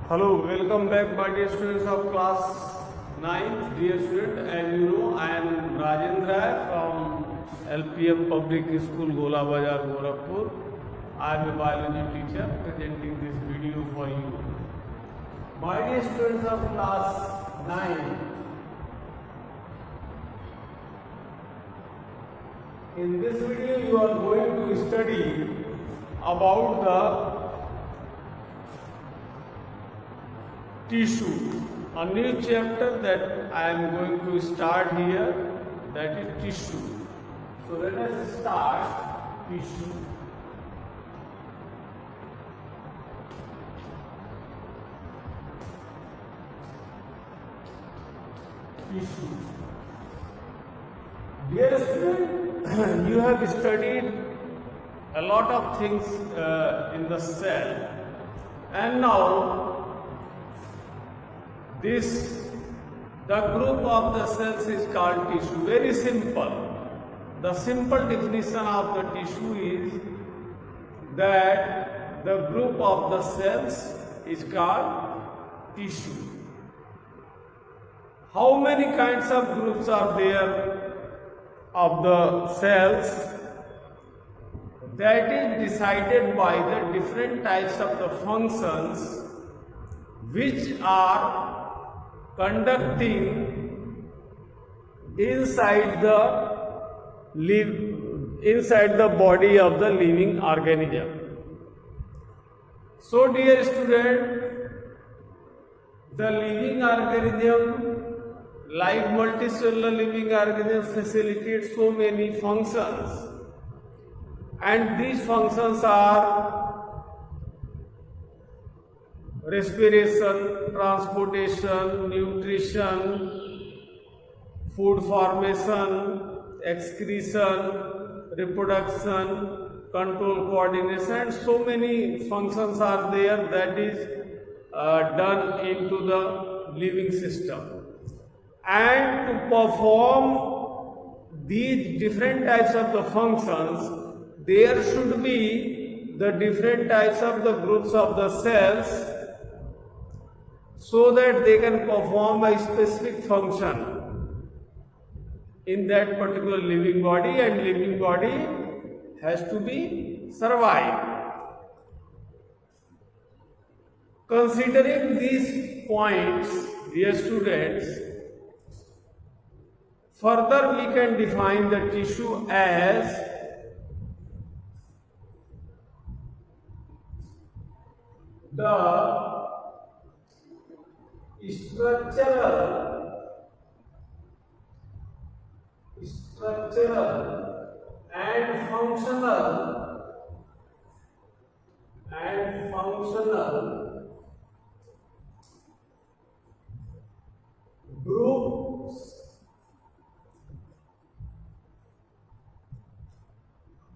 Hello, welcome back my dear students of class 9th. Dear student, as you know, I am Rajendra from LPM Public School, Gola Bazar, Gorakhpur. I am a biology teacher presenting this video for you. My dear students of class 9, in this video you are going to study about the tissue, a new chapter that I am going to start here, that is tissue. So let us start tissue. Tissue. Dear student, you have studied a lot of things in the cell, and now the group of the cells is called tissue. Very simple. The simple definition of the tissue is that the group of the cells is called tissue. How many kinds of groups are there of the cells? That is decided by the different types of the functions which are conducting inside the body of the living organism. So dear student, the living organism, like multicellular living organism, facilitates so many functions, and these functions are respiration, transportation, nutrition, food formation, excretion, reproduction, control, coordination, and so many functions are there that is done into the living system. And to perform these different types of the functions, there should be the different types of the groups of the cells, so that they can perform a specific function in that particular living body, and living body has to be survived. Considering these points, dear students, further we can define the tissue as the structural and functional groups,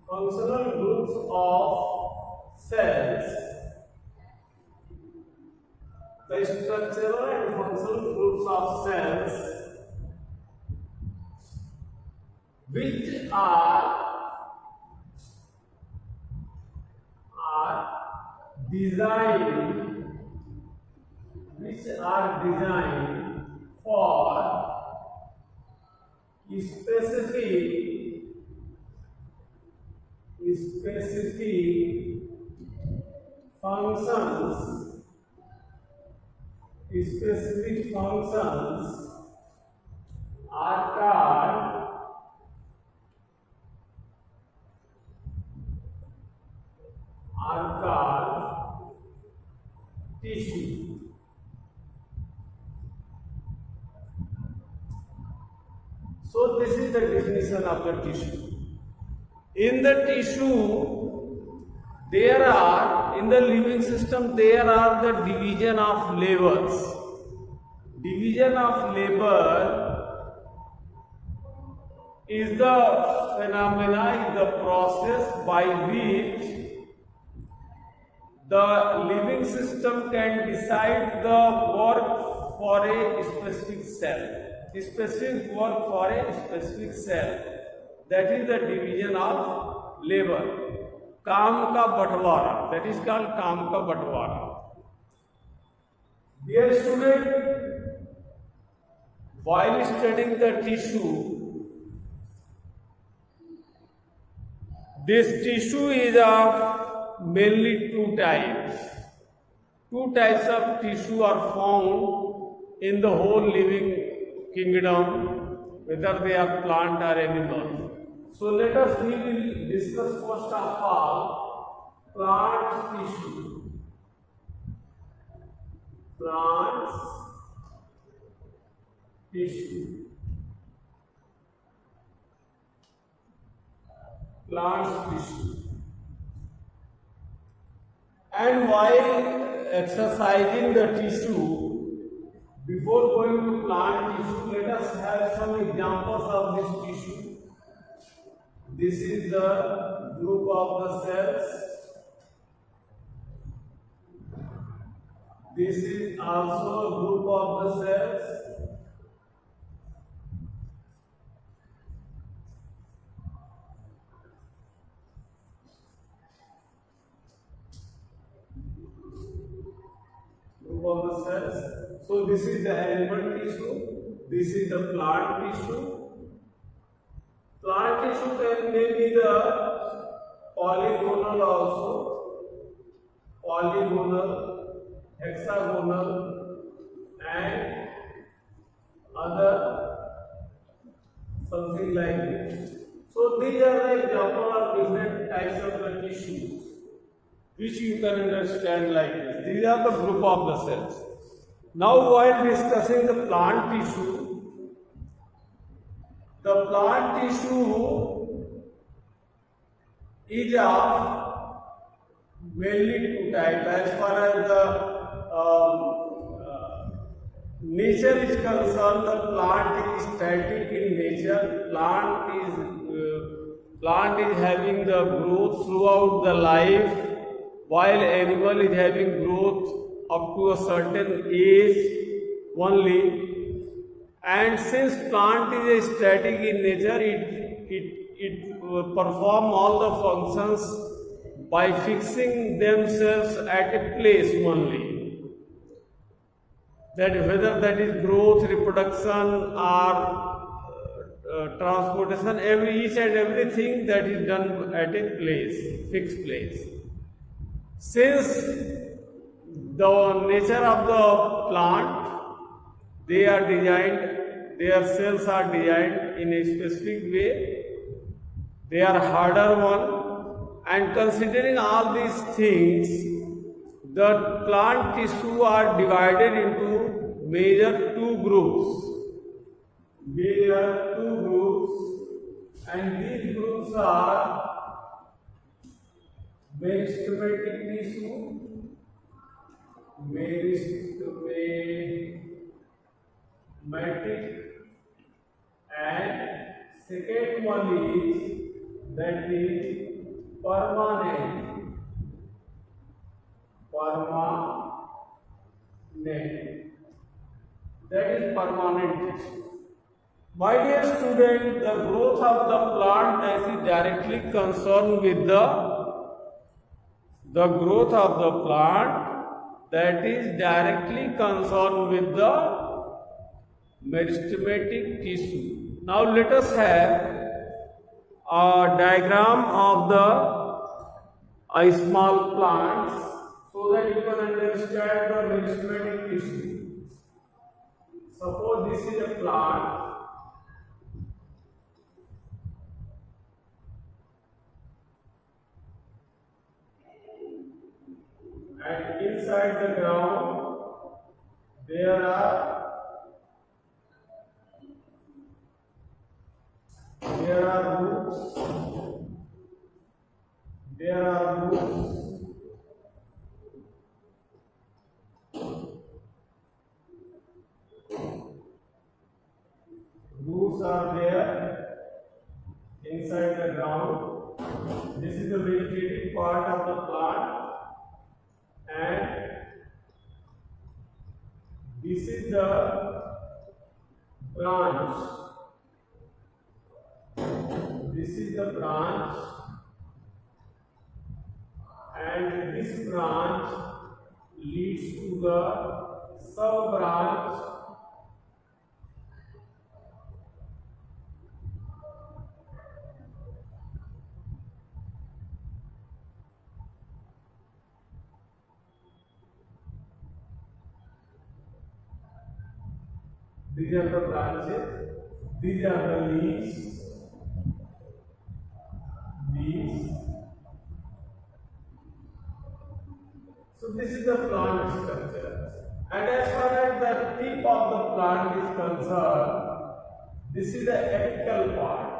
functional groups of cells. The structural and functional groups of cells which are designed for specific functions, are called tissue. So this is the definition of the tissue. In the tissue, in the living system, there are the division of labors. Division of labor is the phenomena, is the process by which the living system can decide the work for a specific cell. Specific work for a specific cell. That is the division of labor. काम का बंटवारा, that is called काम का बंटवारा. Dear student, while studying the tissue, this tissue is of mainly two types. Two types of tissue are found in the whole living kingdom, whether they are plant or animal. So let us we will discuss first of all plant tissue. Plants tissue. Plant tissue. And while exercising the tissue, before going to plant tissue, let us have some examples of this tissue. This is the group of the cells. This is also a group of the cells. Group of the cells. So this is the animal tissue. This is the plant tissue. Plant tissue may be the polygonal also, polygonal, hexagonal, and other something like this. So these are the example of different types of the tissues, which you can understand like this. These are the group of the cells. Now, while discussing the plant tissue, the plant tissue is of mainly two types. As far as the nature is concerned, the plant is static in nature. Plant is having the growth throughout the life, while animal is having growth up to a certain age only. And since plant is a static in nature, it perform all the functions by fixing themselves at a place only. That whether that is growth, reproduction, or transportation, each and everything that is done at a place, fixed place. Since the nature of the plant, they are designed, their cells are designed in a specific way. They are harder one, and considering all these things, the plant tissue are divided into major two groups. And these groups are meristematic tissue, and second one is that is permanent. That is permanent. My dear student, the growth of the plant is directly concerned with the growth of the plant that is directly concerned with the meristematic tissue. Now let us have a diagram of the small plants so that you can understand the meristematic tissue. Suppose this is a plant. And inside the ground there are roots. Roots are there inside the ground. This is the vegetative part of the plant, and this is the branch. This is the branch, and this branch leads to the sub branch, these are the branches, these are the leaves, so this is the plant structure. And as far as the tip of the plant is concerned, this is the apical part.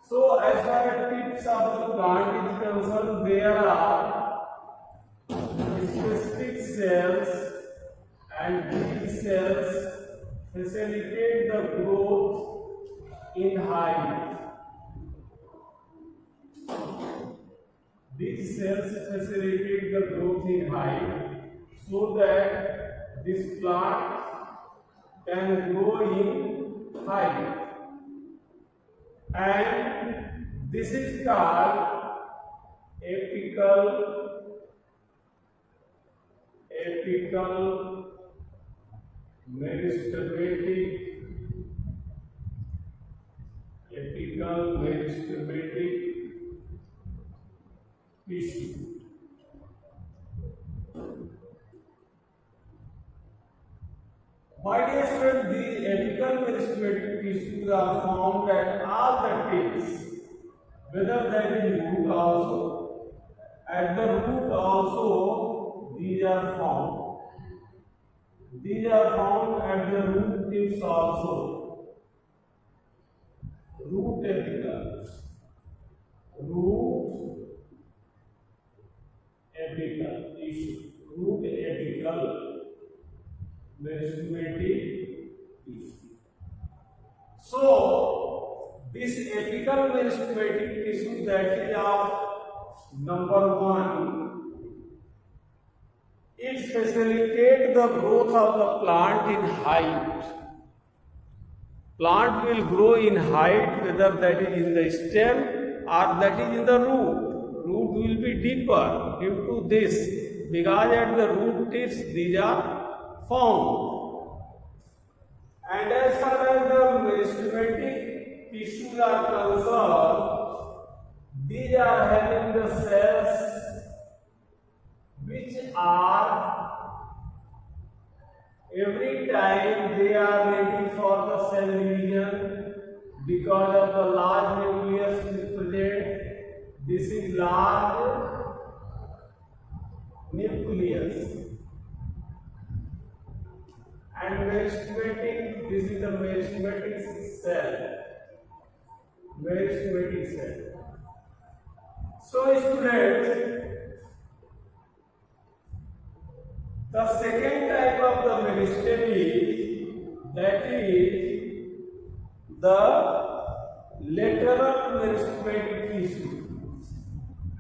So as far as tips of the plant is concerned, there are specific cells, and these cells facilitate the growth in height. These cells facilitate the growth in height so that this plant can grow in height. And this is called apical meristematic tissue. My dear students, these apical meristematic tissues are found at all the tips, whether that is root also, at the root also these are found. These are found at the root tips also. Root apical tissue, root apical meristematic tissue. So this apical meristematic tissue, that is of number 1, it facilitates the growth of the plant in height. Plant will grow in height, whether that is in the stem or that is in the root. Root will be deeper due to this, because at the root tips these are found. And as far as the meristematic tissues are concerned, these are having the cells which are every time they are ready for the cell division because of the large nucleus is present. This is large nucleus. And meristematic, this is the meristematic cell. So students, the second type of the meristemy, that is the lateral meristematic tissue.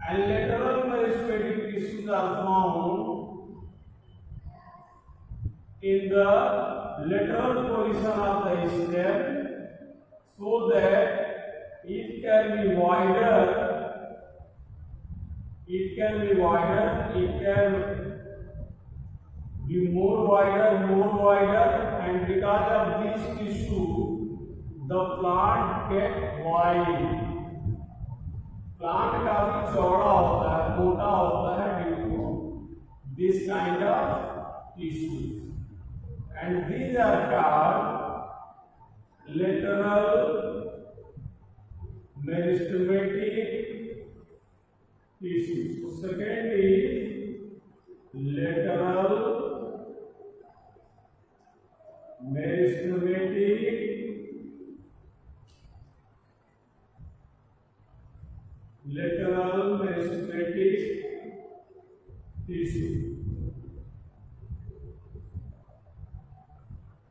And lateral meristematic tissues are found in the lateral portion of the stem, so that it can be wider, it can be more wider, and because of this tissue, the plant get wide. Plant काफी चौड़ा होता है, मोटा होता है due to this kind of tissues, and these are called lateral meristematic tissues. So second is lateral meristematic tissue.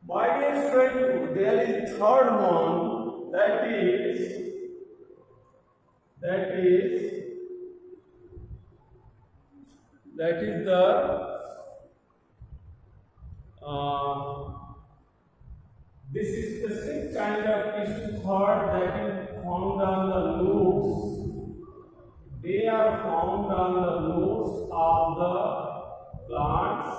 My dear friend, there is third one, that is the this is specific kind of tissue third, that is found on the lobes. They are found on the lobes of the plants,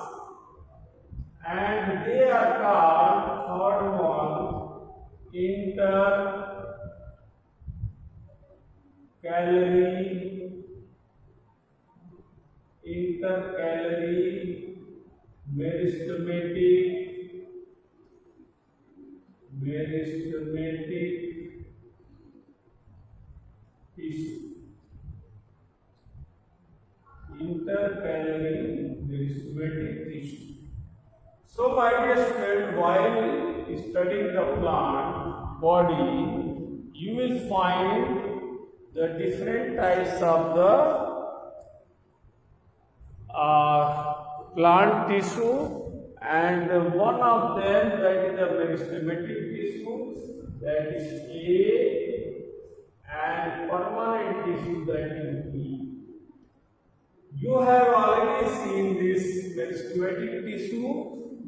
intercalary meristematic tissue. Intercalary meristematic tissue. So, my dear student, while studying the plant body, you will find the different types of the plant tissue, and one of them, that is the meristematic tissue, that is A, and permanent tissue, that is B. You have already seen this meristematic tissue.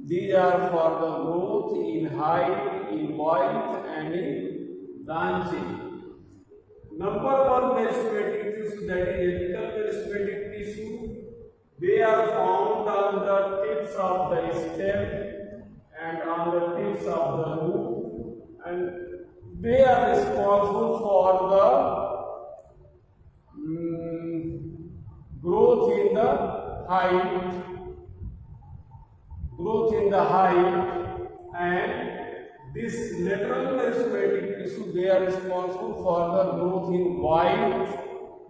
These are for the growth in height, in width, and in branching. Number one meristematic tissue, that is helical meristematic tissue. They are found on the tips of the stem and on the tips of the root, and they are responsible for the growth in the height, and this lateral meristematic tissue, they are responsible for the growth in width.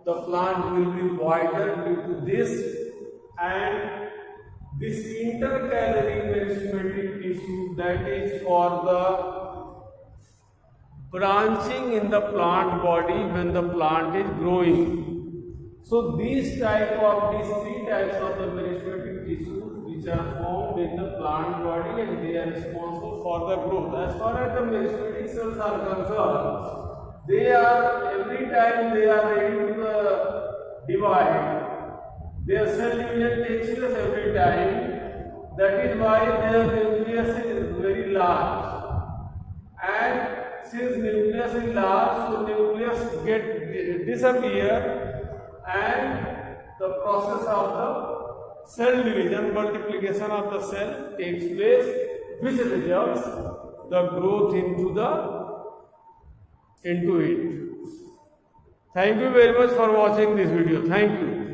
The plant will be wider due to this, and this intercalary meristematic tissue, that is for the branching in the plant body when the plant is growing. So these three types of the meristematic tissues which are found in the plant body, and they are responsible for the growth. As far as the meristematic cells are concerned, they are, every time they are ready to divide, their cell division takes place every time. That is why their nucleus is very large, and since nucleus is large, so nucleus disappear, and the process of the cell division, multiplication of the cell takes place, which results the growth into it. Thank you very much for watching this video. Thank you.